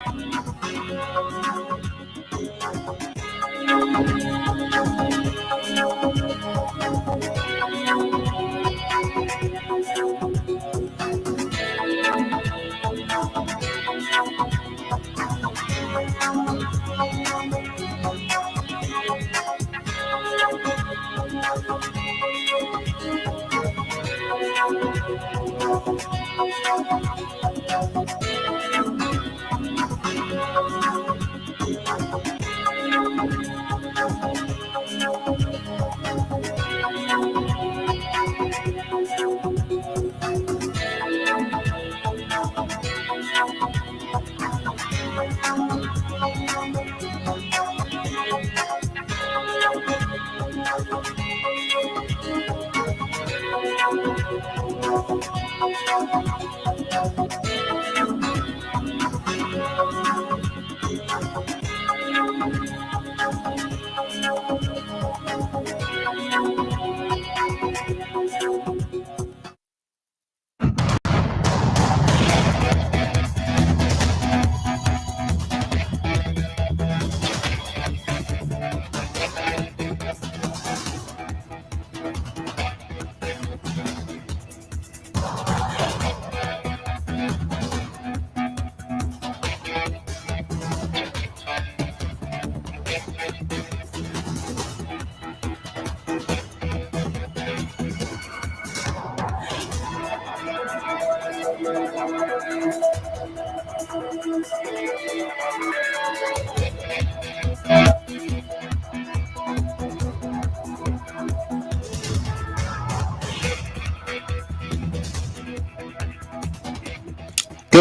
Good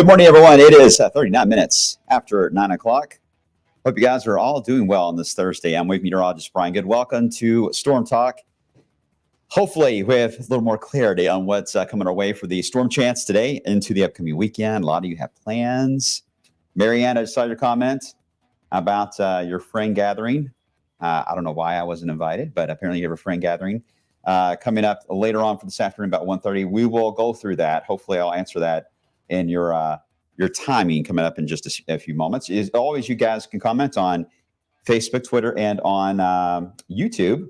morning, everyone. It is 39 minutes after 9 o'clock. Hope you guys are all doing well on this Thursday. I'm wave meteorologist Brian Good. Welcome to Storm Talk. Hopefully, we have a little more clarity on what's coming our way for the storm chance today into the upcoming weekend. A lot of you have plans. Marianne, I just saw your comment about your friend gathering. I don't know why I wasn't invited, but apparently you have a friend gathering coming up later on for this afternoon about 1:30. We will go through that. Hopefully, I'll answer that in your timing coming up in just a few moments. As always, you guys can comment on Facebook, Twitter, and on YouTube.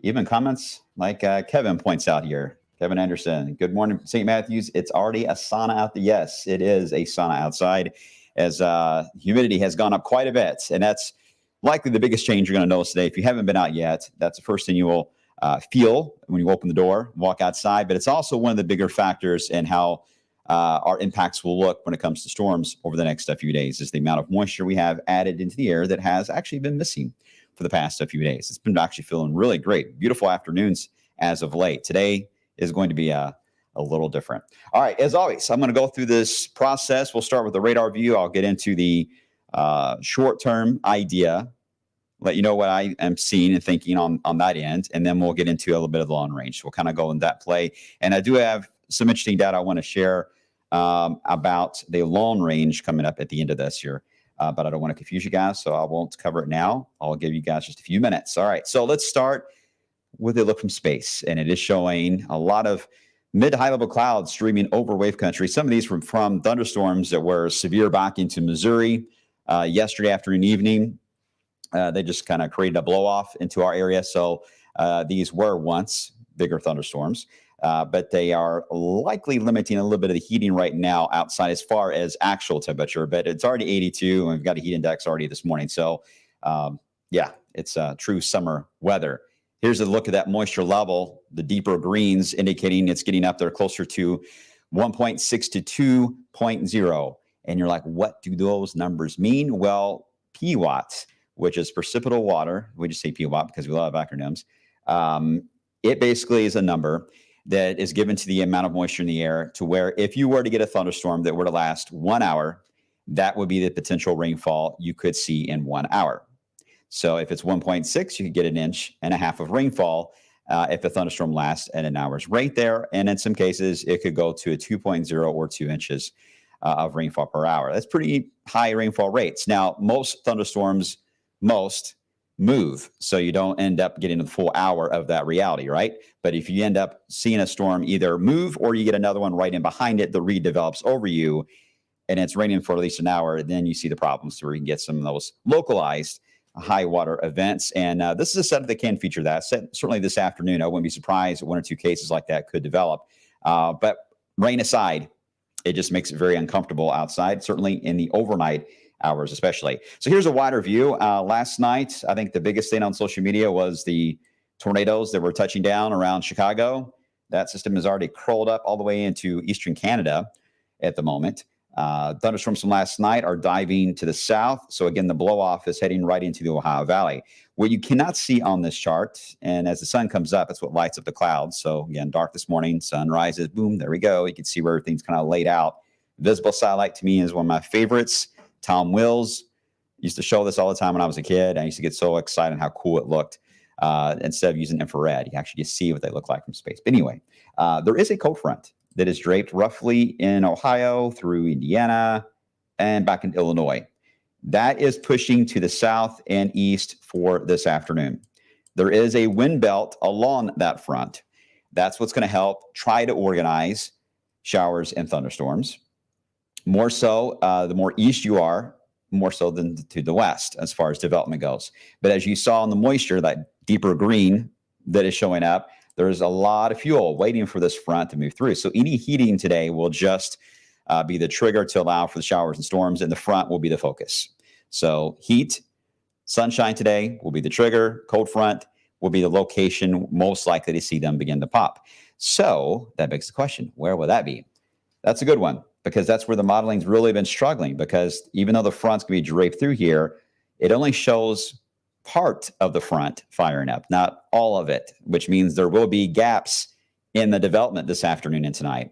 Even comments like Kevin points out here. Kevin Anderson, good morning, St. Matthews. It's already a sauna out there. Yes, it is a sauna outside as humidity has gone up quite a bit. And that's likely the biggest change you're going to notice today. If you haven't been out yet, that's the first thing you will feel when you open the door, walk outside. But it's also one of the bigger factors in how our impacts will look when it comes to storms over the next few days is the amount of moisture we have added into the air that has actually been missing for the past few days. It's been actually feeling really great. Beautiful afternoons as of late. Today is going to be a little different. All right, as always, I'm going to go through this process. We'll start with the radar view. I'll get into the short-term idea, let you know what I am seeing and thinking on that end, and then we'll get into a little bit of the long range. We'll kind of go in that play. And I do have some interesting data I want to share about the long range coming up at the end of this year. But I don't want to confuse you guys, so I won't cover it now. I'll give you guys just a few minutes. All right, so let's start with a look from space. And it is showing a lot of mid to high level clouds streaming over wave country. Some of these from thunderstorms that were severe back into Missouri yesterday afternoon, evening. They just kind of created a blow off into our area. So these were once bigger thunderstorms. But they are likely limiting a little bit of the heating right now outside as far as actual temperature. But it's already 82, and we've got a heat index already this morning. So, yeah, it's true summer weather. Here's a look at that moisture level, the deeper greens indicating it's getting up there closer to 1.6 to 2.0. And you're like, what do those numbers mean? Well, PWAT, which is precipitable water. We just say PWAT because we love acronyms. It basically is a number that is given to the amount of moisture in the air to where if you were to get a thunderstorm that were to last 1 hour, that would be the potential rainfall you could see in 1 hour. So if it's 1.6, you could get 1.5 inches of rainfall if the thunderstorm lasts at an hour's rate there. And in some cases, it could go to a 2.0 or 2 inches of rainfall per hour. That's pretty high rainfall rates. Now, most thunderstorms, move, so you don't end up getting the full hour of that reality, right? But if you end up seeing a storm either move or you get another one right in behind it that redevelops over you, and it's raining for at least an hour, then you see the problems where you can get some of those localized high water events. And this is a setup that can feature that. Certainly this afternoon, I wouldn't be surprised if one or two cases like that could develop. But rain aside, it just makes it very uncomfortable outside, certainly in the overnight hours especially. So here's a wider view. Last night, I think the biggest thing on social media was the tornadoes that were touching down around Chicago. That system is already curled up all the way into eastern Canada at the moment. Thunderstorms from last night are diving to the south. So again, the blow-off is heading right into the Ohio Valley. What you cannot see on this chart, and as the sun comes up, it's what lights up the clouds. So again, dark this morning, sun rises, boom, there we go. You can see where everything's kind of laid out. Visible satellite to me is one of my favorites. Tom Wills used to show this all the time when I was a kid. I used to get so excited how cool it looked. Instead of using infrared, you actually just see what they look like from space. But anyway, there is a cold front that is draped roughly in Ohio through Indiana and back in Illinois. That is pushing to the south and east for this afternoon. There is a wind belt along that front. That's what's going to help try to organize showers and thunderstorms. More so, the more east you are, more so than to the west as far as development goes. But as you saw in the moisture, that deeper green that is showing up, there's a lot of fuel waiting for this front to move through. So any heating today will just be the trigger to allow for the showers and storms, and the front will be the focus. So heat, sunshine today will be the trigger. Cold front will be the location most likely to see them begin to pop. So that begs the question, where will that be? That's a good one, because that's where the modeling's really been struggling, because even though the front's going to be draped through here, it only shows part of the front firing up, not all of it, which means there will be gaps in the development this afternoon and tonight.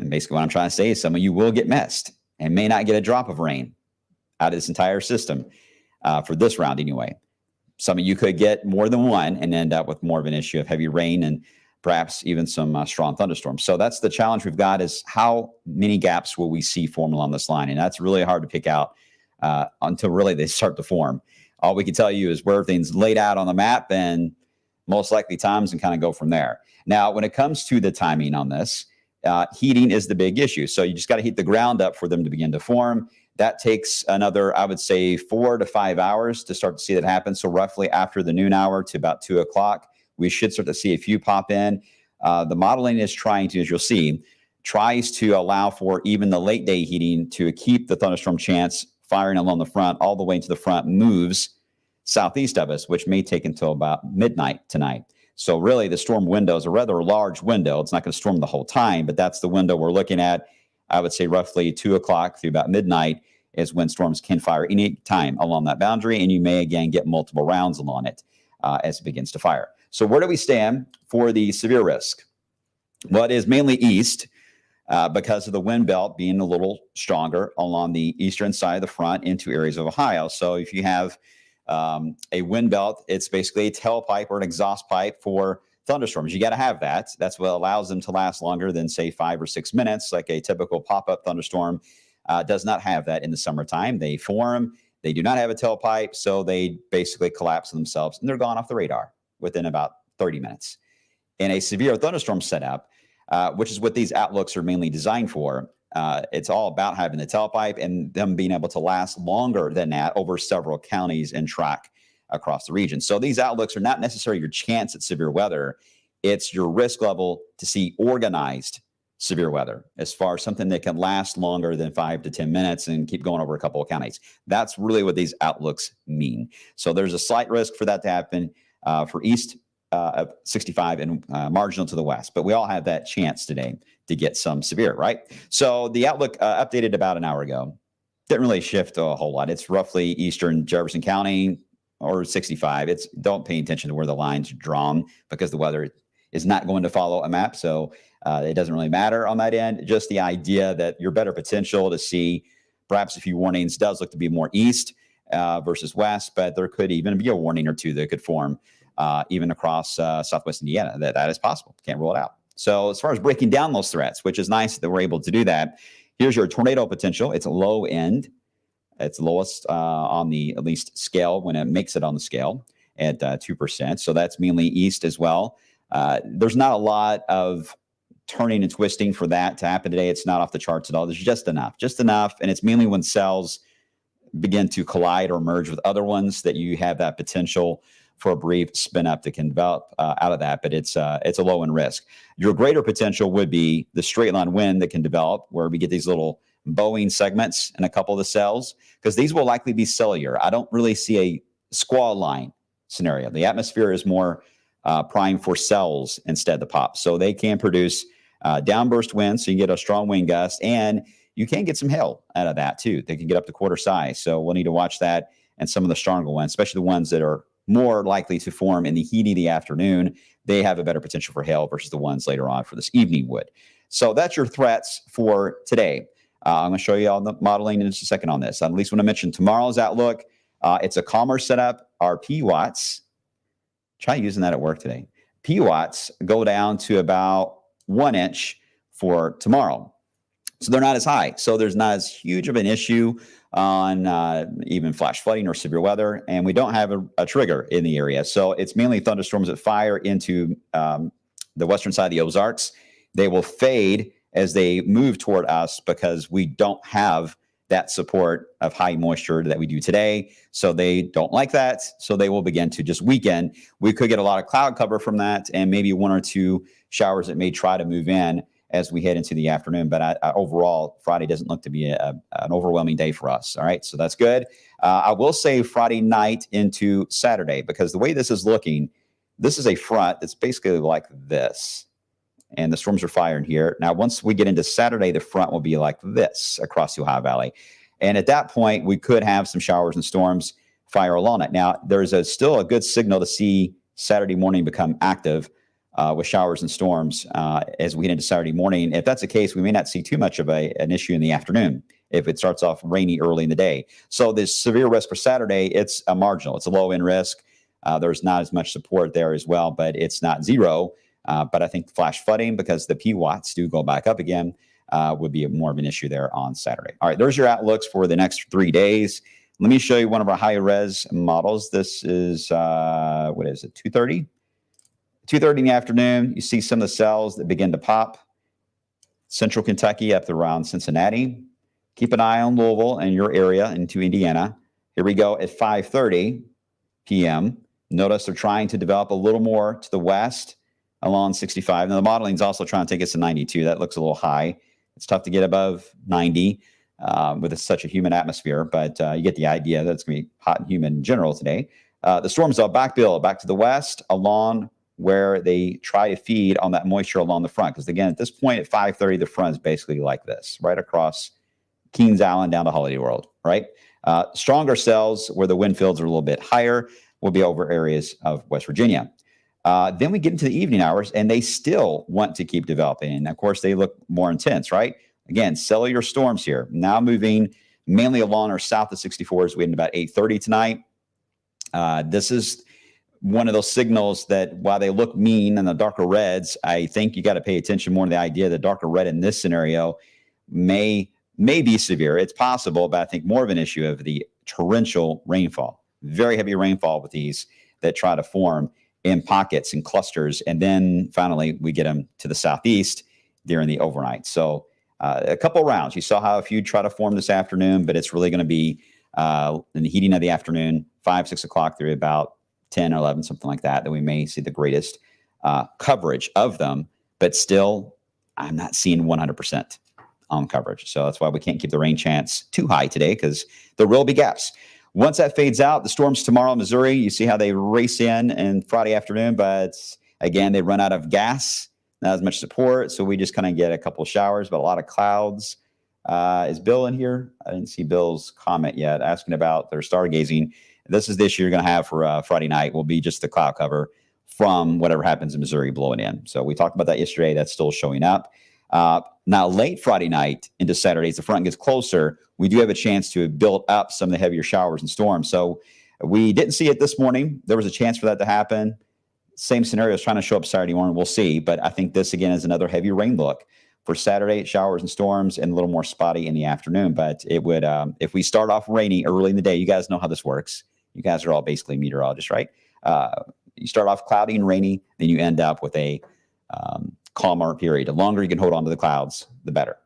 Basically, what I'm trying to say is some of you will get missed and may not get a drop of rain out of this entire system for this round anyway. Some of you could get more than one and end up with more of an issue of heavy rain and perhaps even some strong thunderstorms. So that's the challenge we've got, is how many gaps will we see form along this line? And that's really hard to pick out until really they start to form. All we can tell you is where everything's laid out on the map and most likely times, and kind of go from there. Now, when it comes to the timing on this, heating is the big issue. So you just got to heat the ground up for them to begin to form. That takes another, I would say, 4 to 5 hours to start to see that happen. So roughly after the noon hour to about 2 o'clock, we should start to see a few pop in. The modeling is trying to, as you'll see, tries to allow for even the late day heating to keep the thunderstorm chance firing along the front all the way into the front, moves southeast of us, which may take until about midnight tonight. So really the storm window is a rather large window. It's not going to storm the whole time, but that's the window we're looking at. I would say roughly 2 o'clock through about midnight is when storms can fire any time along that boundary, and you may again get multiple rounds along it as it begins to fire. So where do we stand for the severe risk? Well, it is mainly east because of the wind belt being a little stronger along the eastern side of the front into areas of Ohio. So if you have a wind belt, it's basically a tailpipe or an exhaust pipe for thunderstorms. You got to have that. That's what allows them to last longer than, say, 5 or 6 minutes, like a typical pop-up thunderstorm does not have that in the summertime. They form, they do not have a tailpipe, so they basically collapse themselves, and they're gone off the radar within about 30 minutes. In a severe thunderstorm setup, which is what these outlooks are mainly designed for, it's all about having the tailpipe and them being able to last longer than that over several counties and track across the region. So these outlooks are not necessarily your chance at severe weather. It's your risk level to see organized severe weather, as far as something that can last longer than 5 to 10 minutes and keep going over a couple of counties. That's really what these outlooks mean. So there's a slight risk for that to happen for east of 65 and marginal to the west. But we all have that chance today to get some severe, right? So the outlook updated about an hour ago. Didn't really shift a whole lot. It's roughly eastern Jefferson County or 65. Don't pay attention to where the lines are drawn, because the weather is not going to follow a map. So it doesn't really matter on that end. Just the idea that your better potential to see perhaps a few warnings does look to be more east versus west, but there could even be a warning or two that could form even across southwest Indiana. That is possible. Can't rule it out. So as far as breaking down those threats, which is nice that we're able to do that, here's your tornado potential. It's low end. It's lowest on the at least scale when it makes it on the scale at 2%. So that's mainly east as well. There's not a lot of turning and twisting for that to happen today. It's not off the charts at all. There's just enough. And it's mainly when cells begin to collide or merge with other ones that you have that potential for a brief spin up that can develop out of that. But it's a low in risk. Your greater potential would be the straight line wind that can develop, where we get these little bowing segments in a couple of the cells, because these will likely be cellular. I don't really see a squall line scenario. The atmosphere is more primed for cells instead to pop. So they can produce downburst winds, so you can get a strong wind gust, and you can get some hail out of that too. They can get up to quarter size. So we'll need to watch that, and some of the stronger ones, especially the ones that are more likely to form in the heat of the afternoon, they have a better potential for hail versus the ones later on for this evening would. So that's your threats for today. I'm going to show you all the modeling in just a second on this. At least when I mentioned tomorrow's outlook, it's a calmer setup. Our P watts, try using that at work today. P watts go down to about 1 inch for tomorrow. So they're not as high. So there's not as huge of an issue on even flash flooding or severe weather. And we don't have a trigger in the area. So it's mainly thunderstorms that fire into the western side of the Ozarks. They will fade as they move toward us because we don't have that support of high moisture that we do today. So they don't like that. So they will begin to just weaken. We could get a lot of cloud cover from that and maybe 1 or 2 showers that may try to move in as we head into the afternoon. But overall, Friday doesn't look to be an overwhelming day for us. All right, so that's good. I will say Friday night into Saturday, because the way this is looking, this is a front that's basically like this. And the storms are firing here. Now, once we get into Saturday, the front will be like this across the Ohio Valley. And at that point, we could have some showers and storms fire along it. Now, there's still a good signal to see Saturday morning become active with showers and storms as we get into Saturday morning. If that's the case, we may not see too much of an issue in the afternoon if it starts off rainy early in the day. So this severe risk for Saturday, it's a marginal. It's a low end risk. There's not as much support there as well, but it's not zero. But I think flash flooding, because the P watts do go back up again, would be more of an issue there on Saturday. All right, there's your outlooks for the next 3 days. Let me show you one of our high res models. This is, what is it, 2:30? 2:30 in the afternoon, you see some of the cells that begin to pop. Central Kentucky up to around Cincinnati. Keep an eye on Louisville and your area into Indiana. Here we go at 5:30 p.m. Notice they're trying to develop a little more to the west along 65. Now, the modeling is also trying to take us to 92. That looks a little high. It's tough to get above 90 with such a humid atmosphere, but you get the idea that it's going to be hot and humid in general today. The storms will backbill back to the west along where they try to feed on that moisture along the front. Because again, at this point at 5:30, the front is basically like this, right across Kings Island down to Holiday World, right? Stronger cells where the wind fields are a little bit higher will be over areas of West Virginia. Then we get into the evening hours, and they still want to keep developing. And of course, they look more intense, right? Again, cellular storms here, now moving mainly along or south of 64 as we end about 8:30 tonight. This is one of those signals that while they look mean in the darker reds, I think you got to pay attention more to the idea that darker red in this scenario may be severe. It's possible, but I think more of an issue of the torrential rainfall. Very heavy rainfall with these that try to form in pockets and clusters. And then finally, we get them to the southeast during the overnight. So a couple rounds. You saw how a few try to form this afternoon, but it's really going to be in the heating of the afternoon, 5, 6 o'clock through about 10 or 11, something like that, that we may see the greatest coverage of them. But still, I'm not seeing 100% on coverage. So that's why we can't keep the rain chance too high today, because there will be gaps. Once that fades out, the storms tomorrow in Missouri, you see how they race in Friday afternoon, but again, they run out of gas, not as much support. So we just kind of get a couple of showers, but a lot of clouds. Is Bill in here? I didn't see Bill's comment yet, asking about their stargazing. This is the issue you're going to have for Friday night, will be just the cloud cover from whatever happens in Missouri blowing in. So we talked about that yesterday. That's still showing up. Now, late Friday night into Saturday, as the front gets closer, we do have a chance to build up some of the heavier showers and storms. So we didn't see it this morning. There was a chance for that to happen. Same scenario is trying to show up Saturday morning. We'll see. But I think this, again, is another heavy rain look for Saturday, showers and storms, and a little more spotty in the afternoon. But it would, if we start off rainy early in the day, you guys know how this works. You guys are all basically meteorologists, right? You start off cloudy and rainy, then you end up with a calmer period. The longer you can hold on to the clouds, the better.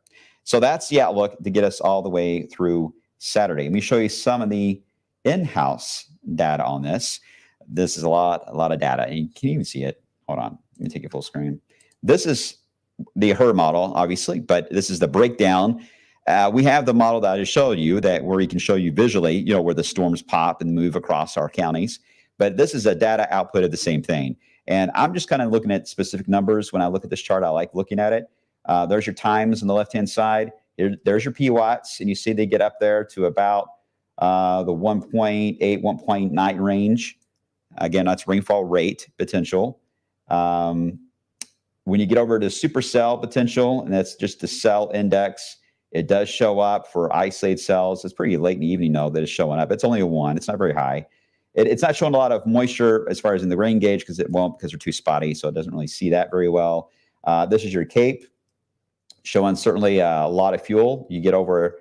So that's the outlook to get us all the way through Saturday. Let me show you some of the in-house data on this. This is a lot of data, and you can't even see it. Hold on, let me take it full screen. This is the HER model, obviously, but this is the breakdown. We have the model that I just showed you, that where we can show you visually, where the storms pop and move across our counties. But this is a data output of the same thing. And I'm just kind of looking at specific numbers. When I look at this chart, I like looking at it. There's your times on the left-hand side. There's your P-watts, and you see they get up there to about the 1.8, 1.9 range. Again, that's rainfall rate potential. When you get over to supercell potential, and that's just the cell index, it does show up for isolated cells. It's pretty late in the evening, though, that it's showing up. It's only a 1. It's not very high. It's not showing a lot of moisture as far as in the rain gauge, because it won't, because they're too spotty, so it doesn't really see that very well. This is your CAPE, showing certainly a lot of fuel. You get over,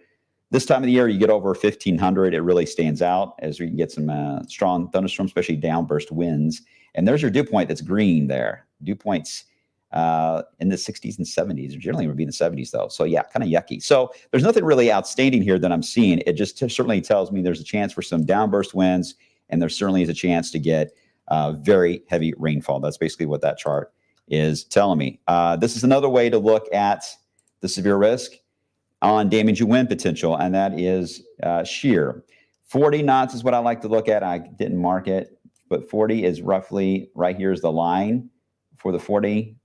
this time of the year, you get over 1,500. It really stands out as we can get some strong thunderstorms, especially downburst winds. And there's your dew point that's green there. Dew points in the 60s and 70s. Generally, it would be in the 70s, though. So, yeah, kind of yucky. So there's nothing really outstanding here that I'm seeing. It just certainly tells me there's a chance for some downburst winds, and there certainly is a chance to get very heavy rainfall. That's basically what that chart is telling me. This is another way to look at the severe risk on damaging wind potential, and that is shear. 40 knots is what I like to look at. I didn't mark it, but 40 is roughly, right here is the line for the 40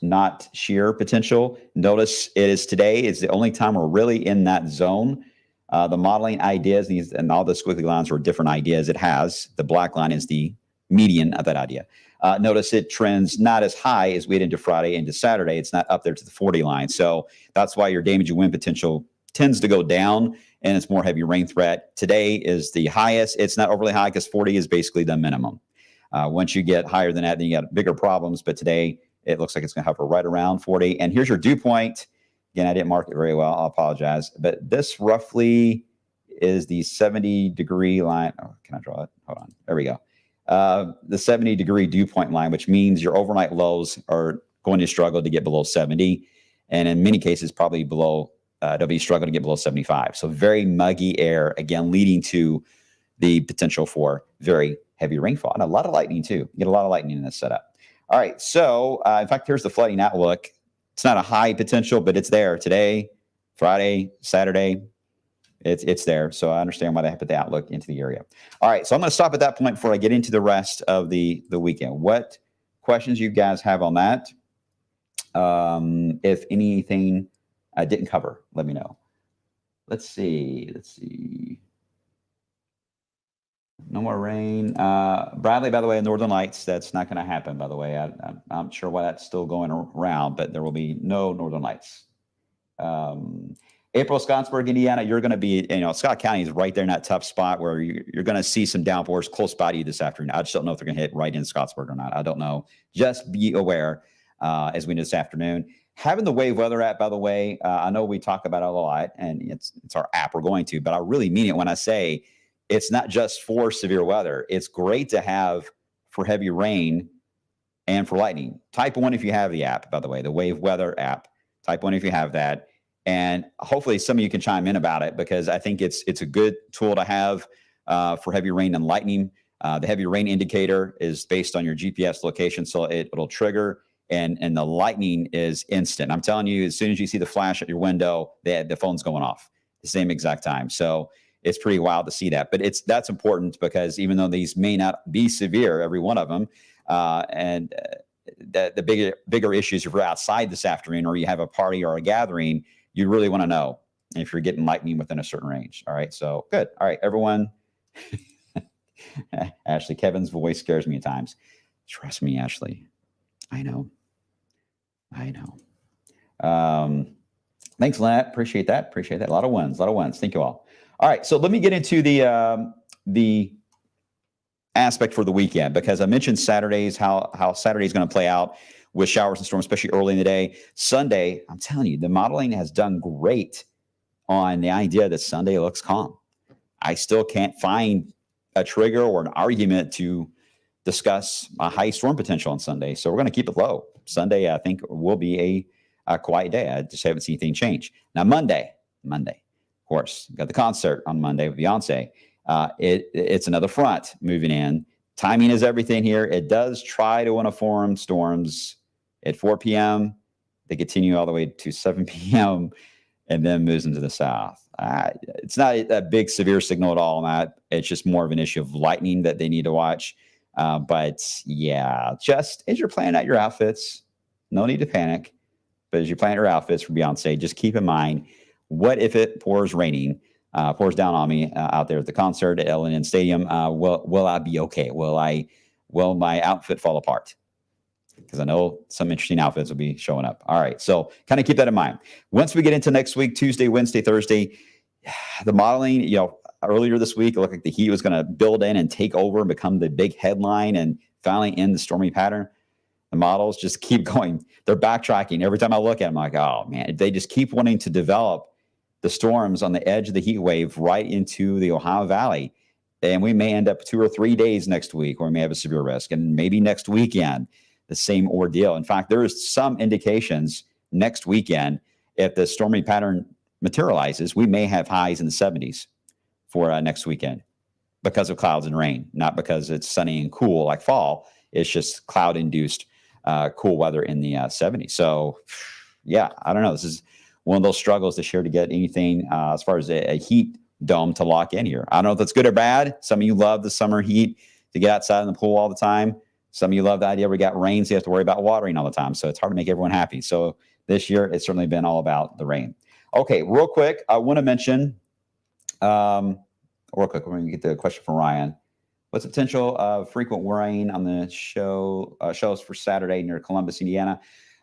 knot shear potential. Notice it is today is the only time we're really in that zone. The modeling ideas, and all the squiggly lines are different ideas it has. The black line is the median of that idea. Notice it trends not as high as we get into Friday into Saturday. It's not up there to the 40 line. So that's why your damaging wind potential tends to go down, and it's more heavy rain threat. Today is the highest. It's not overly high because 40 is basically the minimum. Once you get higher than that, then you got bigger problems. But today it looks like it's going to hover right around 40. And here's your dew point. Again, I didn't mark it very well. I'll apologize. But this roughly is the 70-degree line. Oh, can I draw it? Hold on. There we go. The 70-degree dew point line, which means your overnight lows are going to struggle to get below 70. And in many cases, probably below, they'll be struggling to get below 75. So very muggy air, again, leading to the potential for very heavy rainfall. And a lot of lightning, too. You get a lot of lightning in this setup. All right. So, in fact, here's the flooding outlook. It's not a high potential, but it's there today, Friday, Saturday. It's there. So I understand why they have put the outlook into the area. All right. So I'm going to stop at that point before I get into the rest of the weekend. What questions you guys have on that? If anything I didn't cover, let me know. Let's see. No more rain. Bradley, by the way, Northern Lights, that's not going to happen, by the way. I'm not sure why that's still going around, but there will be no Northern Lights. April, Scottsburg, Indiana, you're going to be, Scott County is right there in that tough spot where you're going to see some downpours close by to you this afternoon. I just don't know if they're going to hit right in Scottsburg or not. I don't know. Just be aware as we do this afternoon. Having the Wave Weather app, by the way, I know we talk about it a lot, and it's our app we're going to, but I really mean it when I say it's not just for severe weather. It's great to have for heavy rain and for lightning. Type 1 if you have the app, by the way, the Wave Weather app. Type 1 if you have that. And hopefully some of you can chime in about it, because I think it's a good tool to have for heavy rain and lightning. The heavy rain indicator is based on your GPS location, so it'll trigger, and the lightning is instant. I'm telling you, as soon as you see the flash at your window, the phone's going off the same exact time. So it's pretty wild to see that. But that's important, because even though these may not be severe, every one of them, and the bigger issues, if you're outside this afternoon or you have a party or a gathering, you really want to know if you're getting lightning within a certain range. All right. So good. All right, everyone. Ashley, Kevin's voice scares me at times. Trust me, Ashley. I know. Thanks, Lynette. Appreciate that. A lot of ones. Thank you all. All right. So let me get into the aspect for the weekend, because I mentioned Saturdays, how Saturday is going to play out with showers and storms, especially early in the day. Sunday, I'm telling you, the modeling has done great on the idea that Sunday looks calm. I still can't find a trigger or an argument to discuss a high storm potential on Sunday. So we're going to keep it low. Sunday, I think, will be a quiet day. I just haven't seen anything change. Now, Monday, of course, got the concert on Monday with Beyonce. It's another front moving in. Timing is everything here. It does try to want to form storms at 4 p.m. They continue all the way to 7 p.m. and then moves into the south. It's not a big severe signal at all on that. It's just more of an issue of lightning that they need to watch. But yeah, just as you're planning out your outfits, no need to panic. But as you plan your outfits for Beyonce, just keep in mind, what if it pours raining, pours down on me out there at the concert at L&N Stadium? Will I be okay? Will my outfit fall apart? Because I know some interesting outfits will be showing up. All right, so kind of keep that in mind. Once we get into next week, Tuesday, Wednesday, Thursday, the modeling, earlier this week, it looked like the heat was going to build in and take over and become the big headline and finally end the stormy pattern. The models just keep going. They're backtracking. Every time I look at them, I'm like, oh, man, they just keep wanting to develop the storms on the edge of the heat wave right into the Ohio Valley. And we may end up 2 or 3 days next week where we may have a severe risk. And maybe next weekend, the same ordeal. In fact, there is some indications next weekend, if the stormy pattern materializes, we may have highs in the 70s for next weekend because of clouds and rain, not because it's sunny and cool like fall. It's just cloud-induced cool weather in the 70s. So, yeah, I don't know. This is one of those struggles this year to get anything as far as a heat dome to lock in here. I don't know if that's good or bad. Some of you love the summer heat to get outside in the pool all the time. Some of you love the idea we got rain, so you have to worry about watering all the time. So it's hard to make everyone happy. So this year, it's certainly been all about the rain. Okay, real quick, I want to mention, we're going to get the question from Ryan. What's the potential of frequent rain on the shows for Saturday near Columbus, Indiana?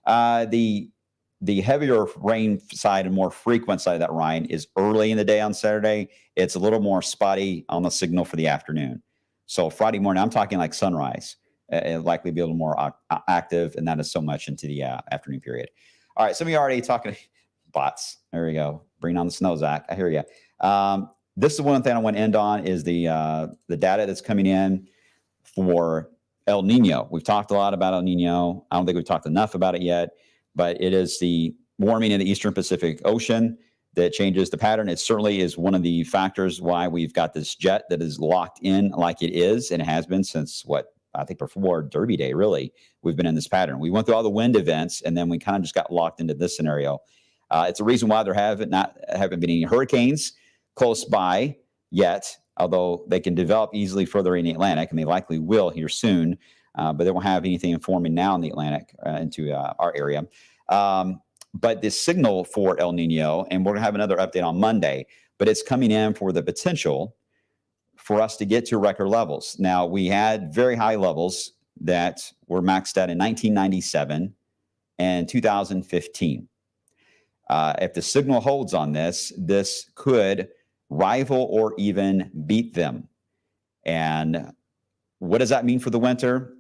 The heavier rain side and more frequent side of that, Ryan, is early in the day on Saturday. It's a little more spotty on the signal for the afternoon. So Friday morning, I'm talking like sunrise. It'll likely be a little more active, and not as so much into the afternoon period. All right, some of you are already talking bots. There we go. Bring on the snow, Zach. I hear you. This is one thing I want to end on is the data that's coming in for El Nino. We've talked a lot about El Nino. I don't think we've talked enough about it yet, but it is the warming in the Eastern Pacific Ocean that changes the pattern. It certainly is one of the factors why we've got this jet that is locked in like it is, and it has been since I think before Derby Day, really, we've been in this pattern. We went through all the wind events, and then we kind of just got locked into this scenario. It's a reason why there haven't been any hurricanes close by yet, although they can develop easily further in the Atlantic, and they likely will here soon, but they won't have anything informing now in the Atlantic into our area. But this signal for El Nino, and we're going to have another update on Monday, but it's coming in for the potential for us to get to record levels. Now, we had very high levels that were maxed out in 1997 and 2015. If the signal holds on this could rival or even beat them. And what does that mean for the winter?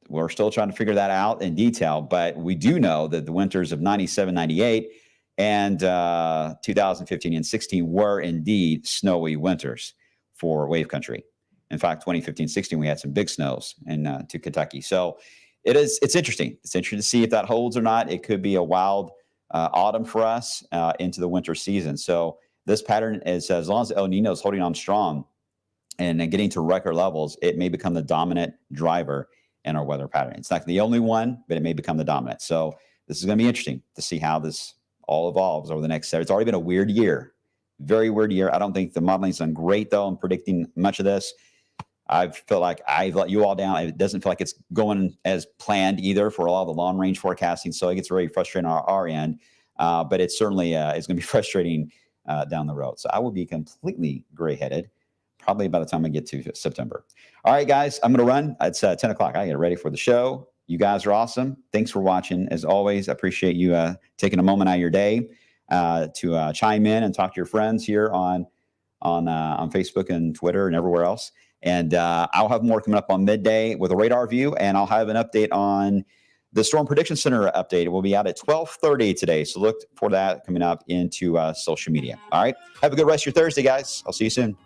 We're still trying to figure that out in detail, but we do know that the winters of 97, 98 and 2015 and 16 were indeed snowy winters for wave country. In fact, 2015, 16, we had some big snows to Kentucky. So it's interesting. It's interesting to see if that holds or not. It could be a wild autumn for us into the winter season. So this pattern is, as long as El Nino is holding on strong and getting to record levels, it may become the dominant driver in our weather pattern. It's not the only one, but it may become the dominant. So this is going to be interesting to see how this all evolves over the next year. It's already been a weird year. Very weird year. I don't think the modeling's done great, though, in predicting much of this. I feel like I've let you all down. It doesn't feel like it's going as planned either for a lot of the long range forecasting. So it gets very frustrating on our end. But it certainly is going to be frustrating down the road. So I will be completely gray headed probably by the time I get to September. All right, guys, I'm going to run. It's 10 o'clock. I get ready for the show. You guys are awesome. Thanks for watching. As always, I appreciate you taking a moment out of your day to chime in and talk to your friends here on Facebook and Twitter and everywhere else. And I'll have more coming up on midday with a radar view, and I'll have an update on the Storm Prediction Center update. It will be out at 12:30 today, so look for that coming up into social media. All right, have a good rest of your Thursday, guys. I'll see you soon.